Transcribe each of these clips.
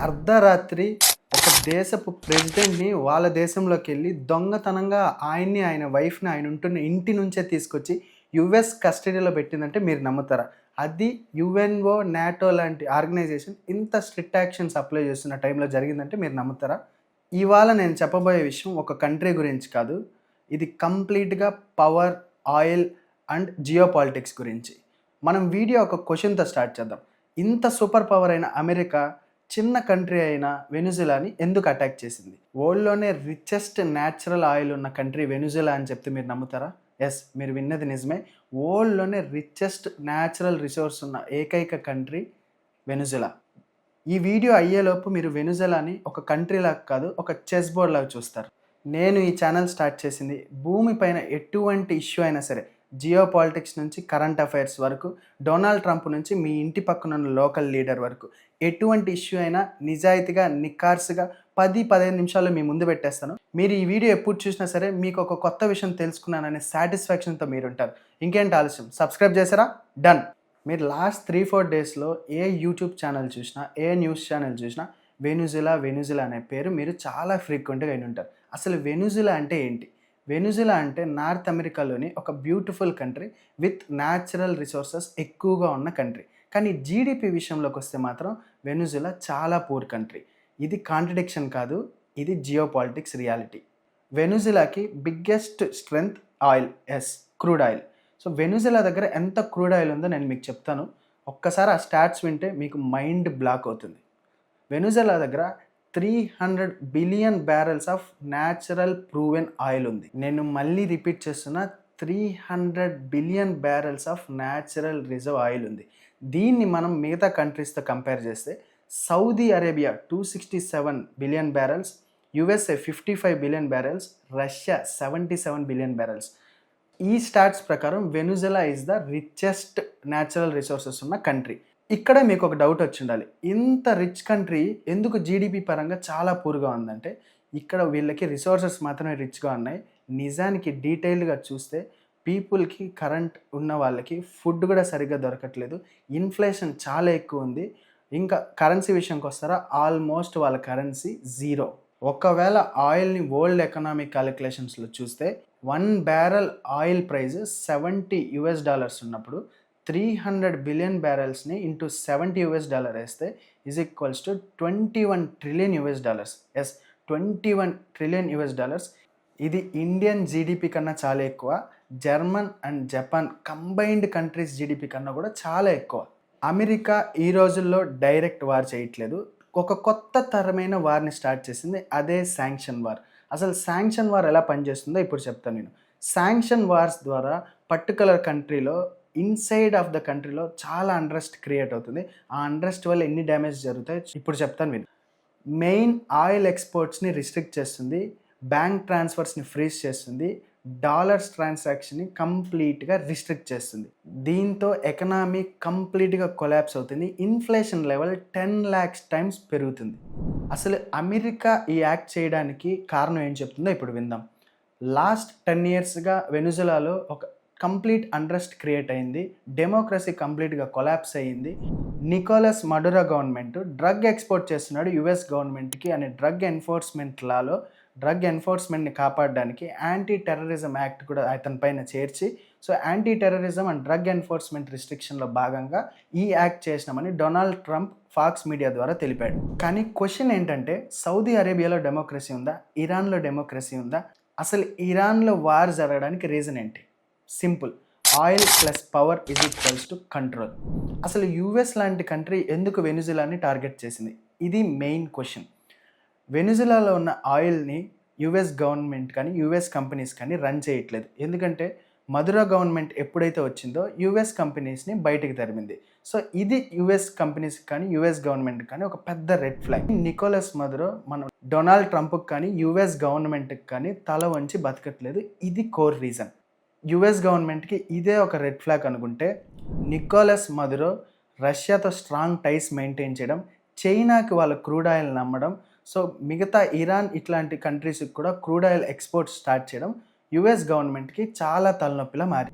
అర్ధరాత్రి ఒక దేశపు ప్రెసిడెంట్‌ని వాళ్ళ దేశంలోకెళ్ళి దొంగతనంగా ఆయన్ని, ఆయన వైఫ్‌ని ఆయన ఉంటున్న ఇంటి నుంచే తీసుకొచ్చి యూఎస్ కస్టడీలో పెట్టిందంటే మీరు నమ్ముతారా? అది యుఎన్ఓ, నాటో లాంటి ఆర్గనైజేషన్ ఇంత స్ట్రిక్ట్ యాక్షన్స్ అప్లై చేస్తున్న టైంలో జరిగిందంటే మీరు నమ్ముతారా? ఇవాళ నేను చెప్పబోయే విషయం ఒక కంట్రీ గురించి కాదు. ఇది కంప్లీట్‌గా పవర్, ఆయిల్ అండ్ జియోపాలిటిక్స్ గురించి. మనం వీడియో ఒక క్వెషన్‌తో స్టార్ట్ చేద్దాం. ఇంత సూపర్ పవర్ అయిన అమెరికా చిన్న కంట్రీ అయిన వెనిజులాని ఎందుకు అటాక్ చేసింది? వరల్డ్‌లోనే రిచెస్ట్ న్యాచురల్ ఆయిల్ ఉన్న కంట్రీ వెనిజులా అని చెప్తే మీరు నమ్ముతారా? యెస్, మీరు విన్నది నిజమే. వరల్డ్‌లోనే రిచెస్ట్ న్యాచురల్ రిసోర్స్ ఉన్న ఏకైక కంట్రీ వెనిజులా. ఈ వీడియో అయ్యేలోపు మీరు వెనిజులాని ఒక కంట్రీ లాగా కాదు, ఒక చెస్ బోర్డ్ లాగా చూస్తారు. నేను ఈ ఛానల్ స్టార్ట్ చేసింది భూమి పైన ఎటువంటి ఇష్యూ అయినా సరే, జియో పాలిటిక్స్ నుంచి కరెంట్ అఫైర్స్ వరకు, డొనాల్డ్ ట్రంప్ నుంచి మీ ఇంటి పక్కన ఉన్న లోకల్ లీడర్ వరకు, ఎటువంటి ఇష్యూ అయినా నిజాయితీగా, నిఖార్సుగా 10-15 నిమిషాల్లో మీ ముందు పెట్టేస్తాను. మీరు ఈ వీడియో ఎప్పుడు చూసినా సరే మీకు ఒక కొత్త విషయం తెలుసుకున్నాననే సాటిస్ఫాక్షన్తో మీరుంటారు. ఇంకేంటి ఆలస్యం, సబ్స్క్రైబ్ చేశారా? డన్. మీరు లాస్ట్ 3-4 డేస్లో ఏ యూట్యూబ్ ఛానల్ చూసినా, ఏ న్యూస్ ఛానల్ చూసినా వెనిజులా అనే పేరు మీరు చాలా ఫ్రీక్వెంట్గా విని ఉంటారు. అసలు వెనిజులా అంటే ఏంటి? వెనిజులా అంటే నార్త్ అమెరికాలోని ఒక beautiful country with natural resources ఎక్కువగా ఉన్న కంట్రీ. కానీ జీడిపి విషయంలోకి వస్తే మాత్రం వెనిజులా చాలా పూర్ కంట్రీ. ఇది కాంట్రడిక్షన్ కాదు, ఇది జియోపాలిటిక్స్ రియాలిటీ. వెనిజులాకి biggest strength oil, yes, crude oil. So Venezuela దగ్గర ఎంత క్రూడ్ ఆయిల్ ఉందో నేను మీకు చెప్తాను. ఒక్కసారి ఆ స్టాట్స్ వింటే మీకు మైండ్ బ్లాక్ అవుతుంది. వెనిజులా దగ్గర 300 billion barrels of natural proven oil ఉంది. నేను మళ్ళీ రిపీట్ చేస్తున్నా, 300 billion barrels of natural reserve oil ఉంది. దీన్ని మనం మిగతా కంట్రీస్తో కంపేర్ చేస్తే Saudi Arabia 267 billion barrels, USA 55 billion barrels, Russia 77 billion barrels. ఈ స్టాట్స్ ప్రకారం Venezuela is the richest natural resources ఉన్న కంట్రీ. ఇక్కడ మీకు ఒక డౌట్ వచ్చి ఉండాలి, ఇంత రిచ్ కంట్రీ ఎందుకు జీడిపి పరంగా చాలా పూర్గా ఉందంటే, ఇక్కడ వీళ్ళకి రిసోర్సెస్ మాత్రమే రిచ్గా ఉన్నాయి. నిజానికి డీటెయిల్డ్గా చూస్తే పీపుల్కి, కరెంట్ ఉన్న వాళ్ళకి ఫుడ్ కూడా సరిగ్గా దొరకట్లేదు. ఇన్ఫ్లేషన్ చాలా ఎక్కువ ఉంది. ఇంకా కరెన్సీ విషయంకి వస్తారా, ఆల్మోస్ట్ వాళ్ళ కరెన్సీ జీరో. ఒకవేళ ఆయిల్ని వరల్డ్ ఎకనామిక్ క్యాలిక్యులేషన్స్లో చూస్తే 1 బ్యారెల్ ఆయిల్ ప్రైస్ $70 ఉన్నప్పుడు 300 బిలియన్ బ్యారెల్స్ని ఇంటూ $70 వేస్తే is equals to $21 trillion. Yes, $21 trillion. ఇది ఇండియన్ జీడిపి కన్నా చాలా ఎక్కువ. German and Japan combined countries GDP కన్నా కూడా చాలా ఎక్కువ. అమెరికా ఈ రోజుల్లో డైరెక్ట్ వార్ చేయట్లేదు, ఒక కొత్త తరమైన వార్ని స్టార్ట్ చేసింది, అదే శాంక్షన్ వార్. అసలు శాంక్షన్ వార్ ఎలా పనిచేస్తుందో ఇప్పుడు చెప్తాను నేను. శాంక్షన్ వార్స్ ద్వారా పర్టికులర్ కంట్రీలో, ఇన్సైడ్ ఆఫ్ ద కంట్రీలో చాలా అన్రెస్ట్ క్రియేట్ అవుతుంది. ఆ అన్రెస్ట్ వల్ల ఎన్ని డ్యామేజ్ జరుగుతాయి ఇప్పుడు చెప్తాను విను. మెయిన్ ఆయిల్ ఎక్స్పోర్ట్స్ని రిస్ట్రిక్ట్ చేస్తుంది, బ్యాంక్ ట్రాన్స్ఫర్స్ని ఫ్రీజ్ చేస్తుంది, డాలర్స్ ట్రాన్సాక్షన్ని కంప్లీట్గా రిస్ట్రిక్ట్ చేస్తుంది. దీంతో ఎకనామీ కంప్లీట్గా కొలాప్స్ అవుతుంది. ఇన్ఫ్లేషన్ లెవెల్ 10 lakhs టైమ్స్ పెరుగుతుంది. అసలు అమెరికా ఈ యాక్ట్ చేయడానికి కారణం ఏం చెప్తుందో ఇప్పుడు విందాం. లాస్ట్ 10 yearsగా వెనిజులాలో ఒక కంప్లీట్ అన్రెస్ట్ క్రియేట్ అయింది. డెమోక్రసీ కంప్లీట్గా కొలాప్స్ అయ్యింది. Nicolas Maduro government drug export చేస్తున్నాడు యుఎస్ గవర్నమెంట్కి అనే డ్రగ్ ఎన్ఫోర్స్మెంట్ లాలో డ్రగ్ ఎన్ఫోర్స్మెంట్ని కాపాడడానికి యాంటీ టెర్రరిజం యాక్ట్ కూడా అతని పైన చేర్చి, so anti terrorism and drug enforcement రిస్ట్రిక్షన్లో భాగంగా ఈ యాక్ట్ చేసినామని డొనాల్డ్ ట్రంప్ ఫాక్స్ మీడియా ద్వారా తెలిపాడు. కానీ క్వశ్చన్ ఏంటంటే, సౌదీ అరేబియాలో డెమోక్రసీ ఉందా? ఇరాన్లో డెమోక్రసీ ఉందా? అసలు ఇరాన్లో వార్ జరగడానికి రీజన్ ఏంటి? Simple, oil plus power is equals to control. అసలు యూఎస్ లాంటి కంట్రీ ఎందుకు వెనిజులాని టార్గెట్ చేసింది? ఇది మెయిన్ క్వశ్చన్. వెనిజులాలో ఉన్న ఆయిల్ని యుఎస్ గవర్నమెంట్ కానీ యుఎస్ కంపెనీస్ కానీ రన్ చేయట్లేదు. ఎందుకంటే మదురో గవర్నమెంట్ ఎప్పుడైతే వచ్చిందో యుఎస్ కంపెనీస్ని బయటికి తరిమింది. సో ఇది యుఎస్ కంపెనీస్కి కానీ యుఎస్ గవర్నమెంట్కి కానీ ఒక పెద్ద రెడ్ ఫ్లాగ్. నికోలస్ మదురో మనం డొనాల్డ్ ట్రంప్కి కానీ యుఎస్ గవర్నమెంట్కి కానీ తల వంచి బతకట్లేదు. ఇది కోర్ రీజన్. యుఎస్ గవర్నమెంట్కి ఇదే ఒక రెడ్ ఫ్లాగ్ అనుకుంటే, నికోలస్ మదురో రష్యాతో స్ట్రాంగ్ టైస్ మెయింటైన్ చేయడం, చైనాకి వాళ్ళ క్రూడ్ ఆయిల్ నమ్మడం, సో మిగతా ఇరాన్ ఇట్లాంటి కంట్రీస్కి కూడా క్రూడ్ ఆయిల్ ఎక్స్పోర్ట్ స్టార్ట్ చేయడం యుఎస్ గవర్నమెంట్కి చాలా తలనొప్పిలా మారి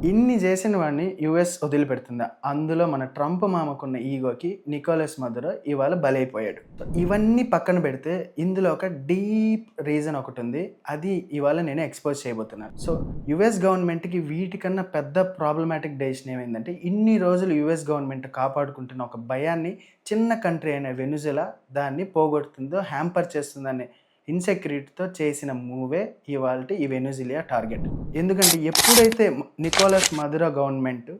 ఇన్ని చేసిన వాడిని యుఎస్ వదిలిపెడుతుందా? అందులో మన ట్రంప్ మామకున్న ఈగోకి నికోలస్ మదురో ఇవాళ బలైపోయాడు. ఇవన్నీ పక్కన పెడితే ఇందులో ఒక డీప్ రీజన్ ఒకటి ఉంది. అది ఇవాళ నేను ఎక్స్పోజ్ చేయబోతున్నాను. సో యుఎస్ గవర్నమెంట్కి వీటికన్నా పెద్ద ప్రాబ్లమాటిక్ డెసిషన్ ఏమైందంటే, ఇన్ని రోజులు యుఎస్ గవర్నమెంట్ కాపాడుకుంటున్న ఒక భయాన్ని చిన్న కంట్రీ అయిన వెనుజులా దాన్ని పోగొడుతుందో, హ్యాంపర్ చేస్తుందని ఇన్సెక్యూరిటీతో చేసిన మూవే ఇవాల్టి ఈ వెనుజులా టార్గెట్. ఎందుకంటే ఎప్పుడైతే నికోలస్ మదురో గవర్నమెంట్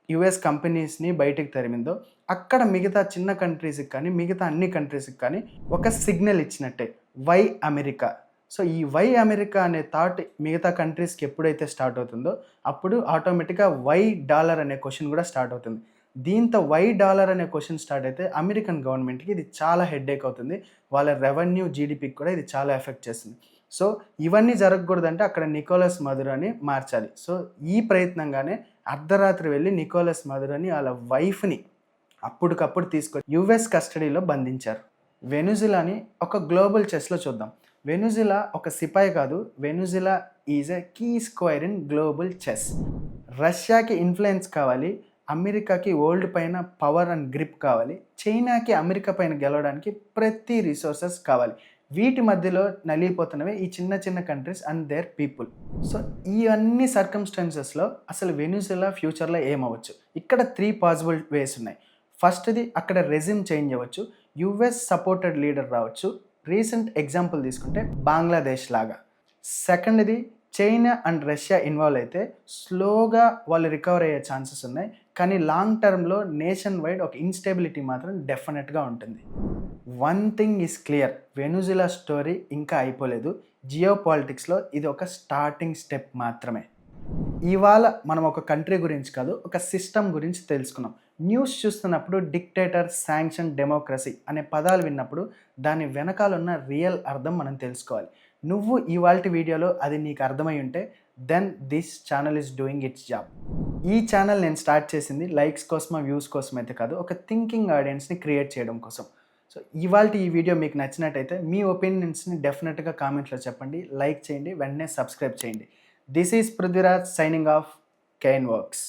యుఎస్ కంపెనీస్ని బయటికి తరిమిందో, అక్కడ మిగతా చిన్న కంట్రీస్కి కానీ మిగతా అన్ని కంట్రీస్కి కానీ ఒక సిగ్నల్ ఇచ్చినట్టే, వై అమెరికా. సో ఈ వై అమెరికా అనే థాట్ మిగతా కంట్రీస్కి ఎప్పుడైతే స్టార్ట్ అవుతుందో, అప్పుడు ఆటోమేటిక్గా వై డాలర్ అనే క్వశ్చన్ కూడా స్టార్ట్ అవుతుంది. దీంతో వై డాలర్ అనే క్వశ్చన్ స్టార్ట్ అయితే అమెరికన్ గవర్నమెంట్కి ఇది చాలా హెడ్ఏక్ అవుతుంది. వాళ్ళ రెవెన్యూ, జీడిపికి కూడా ఇది చాలా ఎఫెక్ట్ చేస్తుంది. సో ఇవన్నీ జరగకూడదంటే అక్కడ నికోలస్ మదురోని మార్చాలి. సో ఈ ప్రయత్నంగానే అర్ధరాత్రి వెళ్ళి నికోలస్ మదురోని వాళ్ళ వైఫ్ని అప్పటికప్పుడు తీసుకొని యుఎస్ కస్టడీలో బంధించారు. వెనుజులాని ఒక గ్లోబల్ చెస్లో చూద్దాం. వెనుజులా ఒక సిపాయి కాదు, Venezuela is a key square in global chess. రష్యాకి ఇన్ఫ్లుయెన్స్ కావాలి, అమెరికాకి వరల్డ్ పైన పవర్ అండ్ గ్రిప్ కావాలి, చైనాకి అమెరికా పైన గెలవడానికి ప్రతి రిసోర్సెస్ కావాలి. వీటి మధ్యలో నలిగిపోతున్నవే ఈ చిన్న చిన్న countries and their people. So ఈ అన్ని సర్కమ్స్టాన్సెస్లో అసలు వెనుజులా ఫ్యూచర్లో ఏమవ్వచ్చు? ఇక్కడ 3 పాసిబుల్ వేస్ ఉన్నాయి. ఫస్ట్ది, అక్కడ రెజిమ్ చేంజ్ అవ్వచ్చు, యుఎస్ సపోర్టెడ్ లీడర్ రావచ్చు. రీసెంట్ ఎగ్జాంపుల్ తీసుకుంటే బంగ్లాదేశ్ లాగా. సెకండ్ది, చైనా అండ్ రష్యా ఇన్వాల్వ్ అయితే స్లోగా వాళ్ళు రికవర్ అయ్యే ఛాన్సెస్ ఉన్నాయి. కానీ లాంగ్ టర్మ్లో నేషన్ వైడ్ ఒక ఇన్స్టెబిలిటీ మాత్రం డెఫినెట్గా ఉంటుంది. One thing is clear, Venezuela story ఇంకా అయిపోలేదు. జియో పాలిటిక్స్లో ఇది ఒక స్టార్టింగ్ స్టెప్ మాత్రమే. ఇవాళ మనం ఒక కంట్రీ గురించి కాదు, ఒక సిస్టమ్ గురించి తెలుసుకున్నాం. న్యూస్ చూస్తున్నప్పుడు డిక్టేటర్, శాంక్షన్, డెమోక్రసీ అనే పదాలు విన్నప్పుడు దాని వెనకాల ఉన్న రియల్ అర్థం మనం తెలుసుకోవాలి. నువ్వు ఇవాల్టి వీడియోలో అది నీకు అర్థమై ఉంటే then this channel is doing its job. ఈ ఛానల్ నేను స్టార్ట్ చేసింది లైక్స్ కోసమా, వ్యూస్ కోసం అయితే కాదు, ఒక థింకింగ్ ఆడియన్స్ని క్రియేట్ చేయడం కోసం. సో ఇవాల్టి ఈ వీడియో మీకు నచ్చినట్టయితే మీ ఒపీనియన్స్ని డెఫినెట్గా కామెంట్లో చెప్పండి, లైక్ చేయండి, వెంటనే సబ్స్క్రైబ్ చేయండి. This is Prithviraj signing off, Ken works.